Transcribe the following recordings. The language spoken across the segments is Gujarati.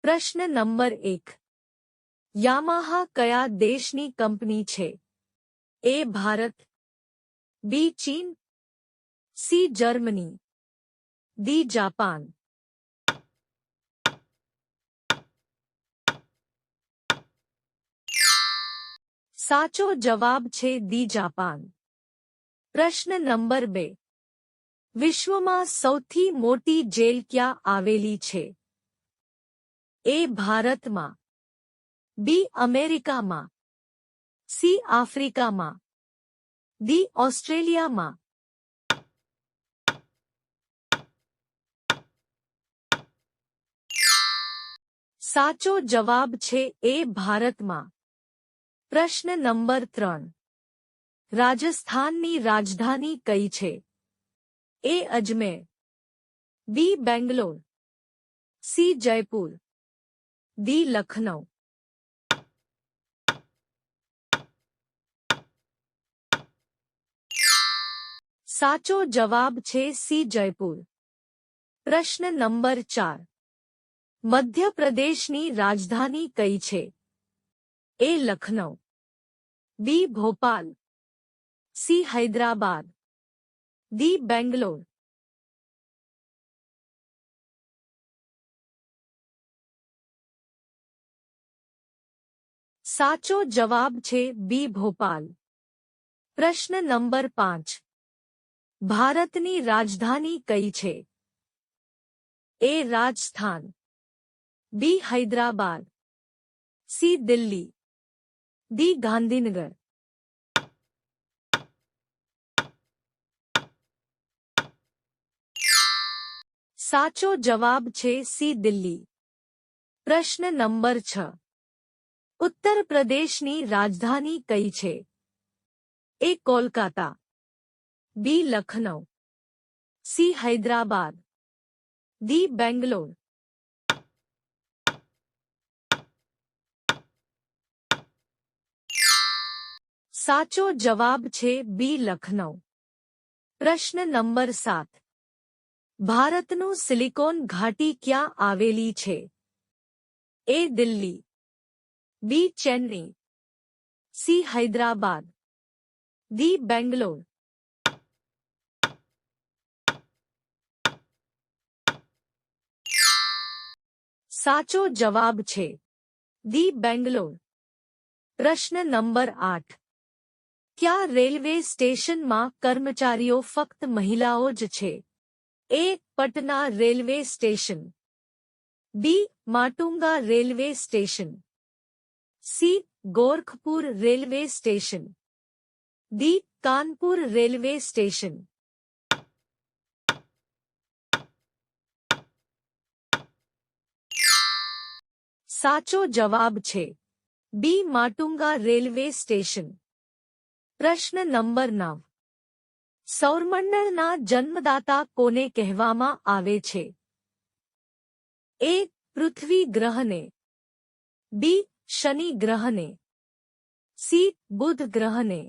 પ્રશ્ન નંબર 1. યામાહા કયા દેશની કંપની છે? એ ભારત, બી ચીન, સી જર્મની, ડી જાપાન. સાચો જવાબ છે ડી જાપાન. પ્રશ્ન નંબર 2. વિશ્વમાં સૌથી મોટી જેલ ક્યાં આવેલી છે? એ ભારતમાં, બી અમેરિકામાં, સી આફ્રિકામાં, ડી ઓસ્ટ્રેલિયામાં. સાચો જવાબ છે એ ભારતમાં. પ્રશ્ન નંબર 3. રાજસ્થાનની રાજધાની કઈ છે? એ અજમેર, બી બેંગ્લોર, સી જયપુર, ડી લખનઉ. સાચો જવાબ છે સી જયપુર. પ્રશ્ન નંબર 4. મધ્યપ્રદેશની રાજધાની કઈ છે? એ લખનઉ, બી ભોપાલ, સી હૈદરાબાદ, ડી બેંગ્લોર. સાચો જવાબ છે બી ભોપાલ. પ્રશ્ન નંબર 5. ભારતની રાજધાની કઈ છે? એ રાજસ્થાન, બી હૈદરાબાદ, સી દિલ્હી, ડી ગાંધીનગર. સાચો જવાબ છે સી દિલ્હી. પ્રશ્ન નંબર 6. ઉત્તર પ્રદેશની રાજધાની કઈ છે? એ કોલકાતા, બી લખનઉ, સી હૈદરાબાદ, ડી બેંગ્લોર. સાચો જવાબ છે બી લખનઉ. પ્રશ્ન નંબર 7. ભારતનું સિલિકોન ઘાટી ક્યાં આવેલી છે? એ દિલ્હી, બી ચેન્નઈ, સી હૈદરાબાદ, ડી બેંગ્લોર. સાચો જવાબ છે ડી બેંગ્લોર. પ્રશ્ન નંબર 8. ક્યાં રેલવે સ્ટેશનમાં કર્મચારીઓ ફક્ત મહિલાઓ જ છે? A Patna railway station, B Matunga railway station, C Gorakhpur railway station, D Kanpur railway station. સાચો જવાબ છે બી માટુંગા રેલવે સ્ટેશન. પ્રશ્ન નંબર 9. સૌરમંડળના જન્મદાતા કોને કહેવામાં આવે છે? એ પૃથ્વી ગ્રહને, બી શનિ ગ્રહને, સી બુધ ગ્રહને,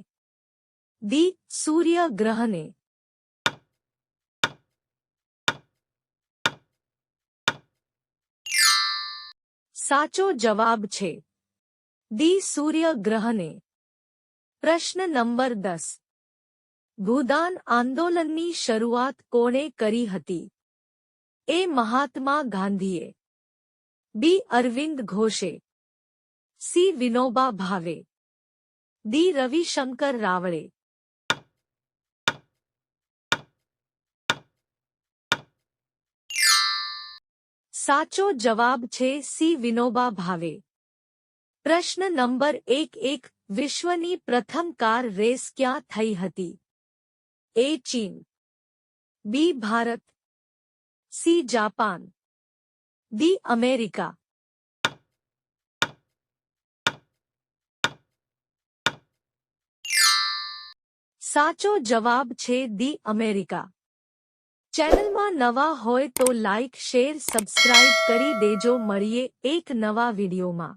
ડી સૂર્ય ગ્રહને. સાચો જવાબ છે ડી સૂર્ય ગ્રહને. પ્રશ્ન નંબર 10. ભૂદાન આંદોલનની શરૂઆત કોણે કરી હતી? એ મહાત્મા ગાંધીએ, બી અરવિંદ ઘોષે, સી વિનોબા ભાવે, ડી રવિશંકર રાવળે. સાચો જવાબ છે સી વિનોબા ભાવે. પ્રશ્ન નંબર 1. વિશ્વની પ્રથમ કાર રેસ ક્યાં થઈ હતી? એ ચીન, B Bharat, C Japan, D America. સાચો જવાબ છે ડી અમેરિકા. ચેનલમાં નવા હોય તો લાઇક, શેર, સબસ્ક્રાઇબ કરી દેજો. મળીએ એક નવા વિડીયોમાં.